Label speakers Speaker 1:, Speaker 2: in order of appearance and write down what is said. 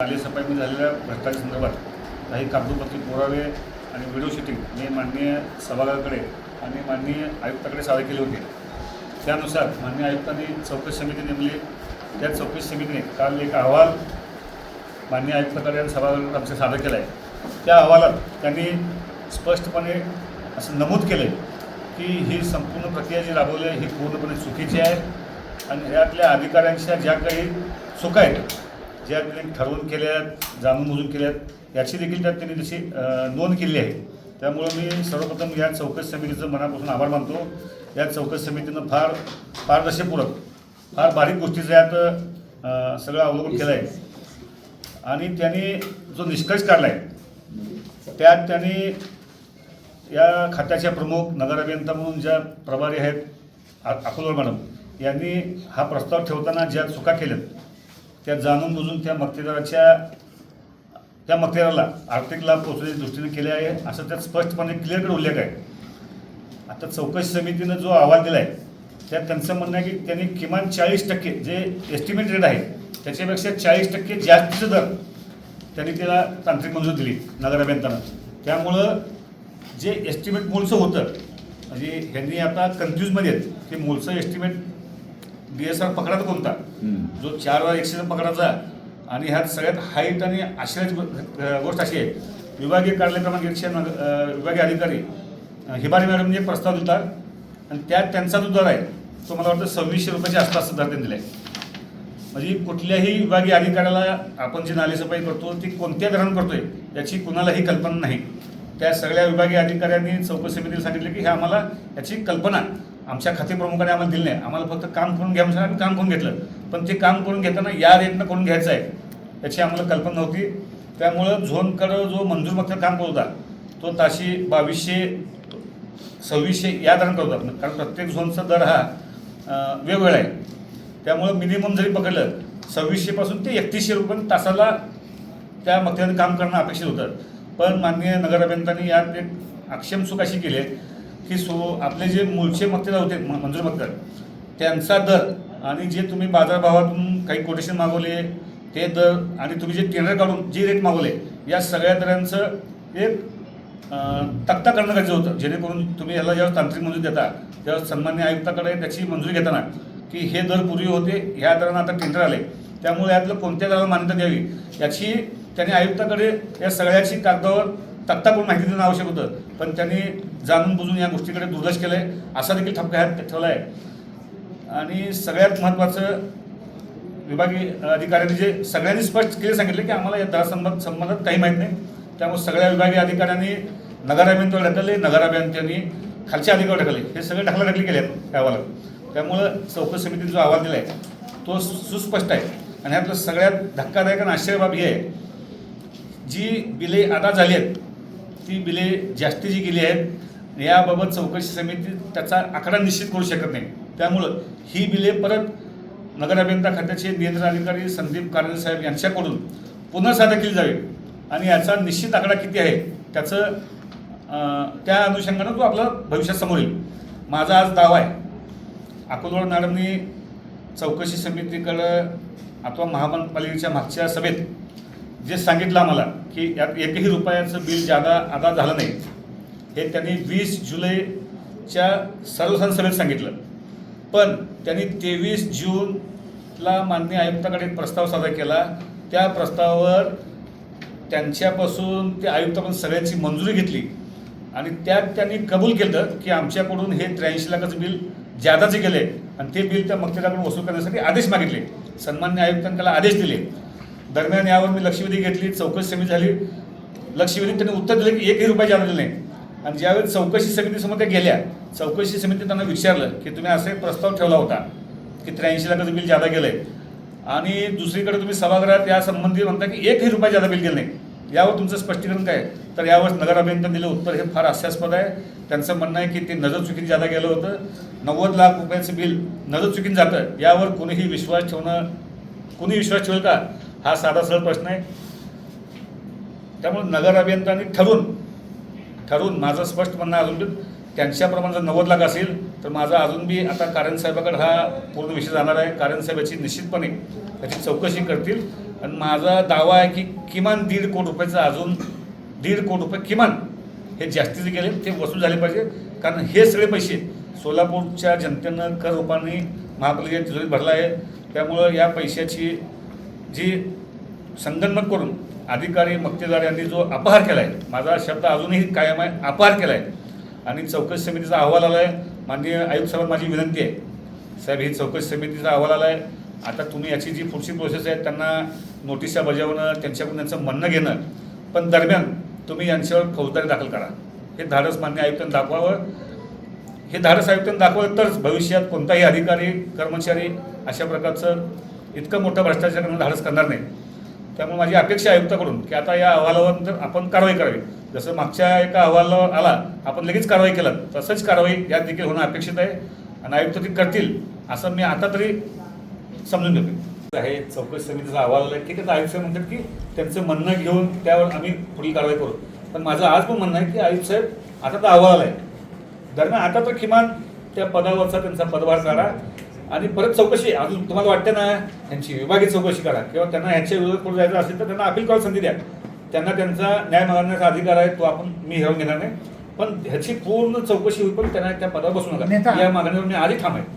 Speaker 1: सफाईमध्ये झालेल्या भ्रष्टाचार संदर्भात काही कागदोपत्री पुरावे आणि व्हिडिओ शूटिंग मी माननीय सभागृहाकडे आणि माननीय आयुक्ताकडे सादर केले होते. त्यानुसार माननीय आयुक्तांनी चौकशी समिती नेमली. त्या चौकशी समितीने काल एक अहवाल माननीय आयुक्ताकडे आणि सभागृहाकडे आमच्या सादर केला आहे. त्या अहवालात त्यांनी स्पष्टपणे असं नमूद केलं की ही संपूर्ण प्रक्रिया जी राबवली आहे ही पूर्णपणे चुकीची आहे आणि यातल्या अधिकाऱ्यांच्या ज्या काही चुका आहेत, ज्या त्यांनी ठरवून केल्या आहेत, जाणून बुजून केल्या आहेत, याची देखील त्यात त्यांनी तशी नोंद केली आहे. त्यामुळं मी सर्वप्रथम या चौकशी समितीचं मनापासून आभार मानतो. या चौकशी समितीनं फार पारदर्शकपूर्वक फार बारीक गोष्टीचं यात सगळं अवलोकन केलं आहे आणि त्यांनी जो निष्कर्ष काढला आहे त्यात त्यांनी या खात्याच्या प्रमुख नगर अभियंता म्हणून ज्या प्रभारी आहेत अकोलकर मॅडम यांनी हा प्रस्ताव ठेवताना ज्या चुका केल्यात त्या जाणून बुजून त्या मक्तेदाराला आर्थिक लाभ पोहोचण्याच्या दृष्टीने केले आहे असं त्यात स्पष्टपणे क्लिअर उल्लेख आहे. आता चौकशी समितीनं जो अहवाल दिला आहे त्यात त्यांचं म्हणणं आहे की त्यांनी किमान 40% जे एस्टिमेट रेट आहे त्याच्यापेक्षा 40% जास्तीचं दर त्यांनी त्याला तांत्रिक मंजुरी दिली नगर अभियंतानं. त्यामुळं जे एस्टिमेट मूळचं होतं म्हणजे ह्यांनी आता कन्फ्यूजमध्ये आहेत की मूळचं एस्टिमेट DSR पकडाचा कोणता, जो 4/100 पकडाचा आणि ह्यात सगळ्यात हाईट आणि आश्चर्याची गोष्ट अशी आहे. विभागीय कार्यालय क्रमांक 100 विभागीय अधिकारी हिबारी मॅडमने एक प्रस्ताव दिला आणि त्यात त्यांचा जो दर आहे तो मला वाटतं 2600 रुपयाच्या आसपास दर त्यांनी दिला आहे. म्हणजे कुठल्याही विभागीय अधिकाऱ्याला आपण जी नालेसफाई करतो ती कोणत्या दरानं करतोय याची कुणालाही कल्पना नाही. त्या सगळ्या विभागीय अधिकाऱ्यांनी चौकशी समितीला सांगितलं की हे आम्हाला याची कल्पना आमच्या खाते प्रमुखाने आम्हाला दिली नाही. आम्हाला फक्त काम करून घ्या म्हणून आम्ही काम करून घेतलं, पण ते काम करून घेताना या रेटनं करून घ्यायचं आहे याची आम्हाला कल्पना नव्हती. त्यामुळं झोनकडं जो मंजूर मग काम करत होता तो ताशी 2200-2600 या दरानं करत होता, कारण प्रत्येक झोनचा दर हा वेगवेगळा आहे. त्यामुळं मिनिमम जरी पकडलं 2600 पासून ते 3100 रुपये तासाला त्या मक्तेदाराने काम करणं अपेक्षित होतं. पण माननीय नगर अभियंत्यांनी यात एक अक्षम चूक अशी केली आहे की आपले जे मूळचे मक्तेदार होते मंजूर मक्तेदार त्यांचा दर आणि जे तुम्ही बाजारभावातून काही कोटेशन मागवले ते दर आणि तुम्ही जे टेंडर काढून जे रेट मागवले या सगळ्या दरांचं एक तक्ता करणं गरजेचं होतं, जेणेकरून तुम्ही याला जेव्हा तांत्रिक मंजुरी देता तेव्हा सन्मान्य आयुक्ताकडे त्याची मंजुरी घेताना की हे दर पूर्वी होते ह्या दरानं आता टेंडर आले त्यामुळे यातलं कोणत्या दराला मान्यता द्यावी याची त्यांनी आयुक्ताकडे या सगळ्याची कागदावर तक्ता करून माहिती देणं आवश्यक होतं. पण त्यांनी जाणून बुजून या गोष्टीकडे दुर्लक्ष केलं आहे असा देखील ठपका ह्यात ठेवला आहे. आणि सगळ्यात महत्त्वाचं विभागीय अधिकाऱ्यांनी जे सगळ्यांनी स्पष्ट केले सांगितलं की आम्हाला या दरासंबंधात काही माहीत नाही. त्यामुळे सगळ्या विभागीय अधिकाऱ्यांनी नगर अभियंत्यावर ढकलले, नगर अभियंत्यांनी खालच्या अधिकाऱ्यावर ढकलले, हे सगळे ढकलाढकली केले आहेत त्या अहवालात. त्यामुळं चौकशी समितीने जो अहवाल दिला आहे तो सुस्पष्ट आहे. आणि ह्यातलं सगळ्यात धक्कादायक आणि आश्चर्यबाब ही आहे जी बिले अदा झाली आहेत ती बिले जास्ती जी गेली आहेत याबाबत चौकशी समिती त्याचा आकडा निश्चित करू शकत नाही. त्यामुळं ही बिले परत नगर अभियंता खात्याचे नियंत्रण अधिकारी संदीप कारंजे साहेब यांच्याकडून पुन्हा सादर केली जावी आणि याचा निश्चित आकडा किती आहे त्याचं त्या अनुषंगानं तो आपला भविष्यात समोर येईल. माझा आज दावा आहे अकोलकर मॅडमनी चौकशी समितीकडं अथवा महानगरपालिकेच्या मागच्या सभेत जे सांगितलं आम्हाला की यात एकही रुपयाचं बिल जादा अदा झालं नाही हे त्यांनी 20 जुलैच्या सर्वसाधारण सभेत सांगितलं. पण त्यांनी 23 जूनला माननीय आयुक्ताकडे एक प्रस्ताव सादर केला. त्या प्रस्तावावर त्यांच्यापासून ते आयुक्तापर्यंत सगळ्यांची मंजुरी घेतली आणि त्यात त्यांनी कबूल केलं की आमच्याकडून हे 83 लाखाचं बिल जादाचे गेले आणि ते बिल त्या मक्तेदाराकडून वसूल करण्यासाठी आदेश मागितले. सन्मान्य आयुक्तांनी त्याला आदेश दिले. दरम्यान यावर मी लक्षवेधी घेतली, चौकशी समिती झाली. लक्षवेधीत त्यांनी उत्तर दिलं की एकही रुपया जादा दिले नाही. आणि ज्यावेळेस चौकशी समितीसमोर त्या गेल्या चौकशी समिती त्यांना विचारलं की तुम्ही असा एक प्रस्ताव ठेवला होता की 83 लाखाचं बिल जादा गेलं आहे आणि दुसरीकडे तुम्ही सभागृहात या संबंधी म्हणता की एकही रुपया जादा बिल गेलं नाही, यावर तुमचं स्पष्टीकरण काय? तर यावर नगर अभियंत्यांनी दिलं उत्तर हे फार हास्यास्पद आहे. त्यांचं म्हणणं आहे की ते नजर चुकीने जादा गेलं होतं. 90 लाख रुपयाचं बिल नजर चुकीने जातं यावर कोणी विश्वास ठेवेल का हा साधा सरळ प्रश्न आहे. त्यामुळे नगर अभियंत्यांनी ठरवून माझं स्पष्ट म्हणणं अजून त्यांच्याप्रमाणे जर 90 लाख असेल तर माझा अजून बी आता कारंजे साहेबाकडे हा पूर्ण विषय जाणार आहे. कारंजे साहेब याची निश्चितपणे याची चौकशी करतील आणि माझा दावा आहे की किमान 1.5 कोटी रुपयाचं अजून 1.5 कोटी रुपये किमान हे जास्तीचे गेले ते वसूल झाले पाहिजे. कारण हे सगळे पैसे सोलापूरच्या जनतेनं कर रूपाने महापालिकेच्या तिजोरीत भरला आहे. त्यामुळं या पैशाची जी संगनमत करून अधिकारी मक्तेदार यांनी जो अपहार केला आहे, माझा शब्द अजूनही कायम आहे, अपहार केला आहे. आणि चौकशी समितीचा अहवाल आला आहे. माननीय आयुक्त साहेबांना माझी विनंती आहे, साहेब ही चौकशी समितीचा अहवाल आला आहे. आता तुम्ही याची जी पुढची प्रोसेस आहे त्यांना नोटिसा बजावणं, त्यांच्याकडून त्यांचं म्हणणं घेणं, पण दरम्यान तुम्ही यांच्यावर फौजदारी दाखल करा. हे धाडस मान्य आयुक्तांनी दाखवावं. हे धाडस आयुक्तांनी दाखवलं तरच भविष्यात कोणताही अधिकारी कर्मचारी अशा प्रकारचं इतकं मोठं भ्रष्टाचार करणं धाडस करणार नाही. त्यामुळे माझी अपेक्षा आयुक्ताकडून की आता या अहवालावर आपण कारवाई करावी. जसं मागच्या एका अहवालावर आला आपण लगेच कारवाई केलं, तसंच कारवाई यात देखील होणं अपेक्षित आहे. आणि आयुक्त ती करतील असं मी आता तरी समजून घेतो. आहे चौकशी समितीचा अहवाल आला आहे, ठीक आहे. आयुक्त साहेब म्हणतात की त्यांचं म्हणणं घेऊन त्यावर आम्ही पुढील कारवाई करू. पण माझं आज पण म्हणणं आहे की आयुक्त साहेब आता तर अहवाल आला आहे, दरम्यान आता तर किमान त्या पदावरचा त्यांचा पदभार काढा आणि परत चौकशी अजून तुम्हाला वाटते ना यांची विभागीय चौकशी करा किंवा त्यांना ह्याच्या विरोधात पुढे जायचं असेल तर त्यांना अपील करायला संधी द्या. त्यांना त्यांचा न्याय मागण्याचा अधिकार आहे, तो आपण मी हिरावून घेणार नाही. पण ह्याची पूर्ण चौकशी होईल पण त्यांना त्या पदावर बसू नका, या मागणीवर मी आधी ठाम आहे.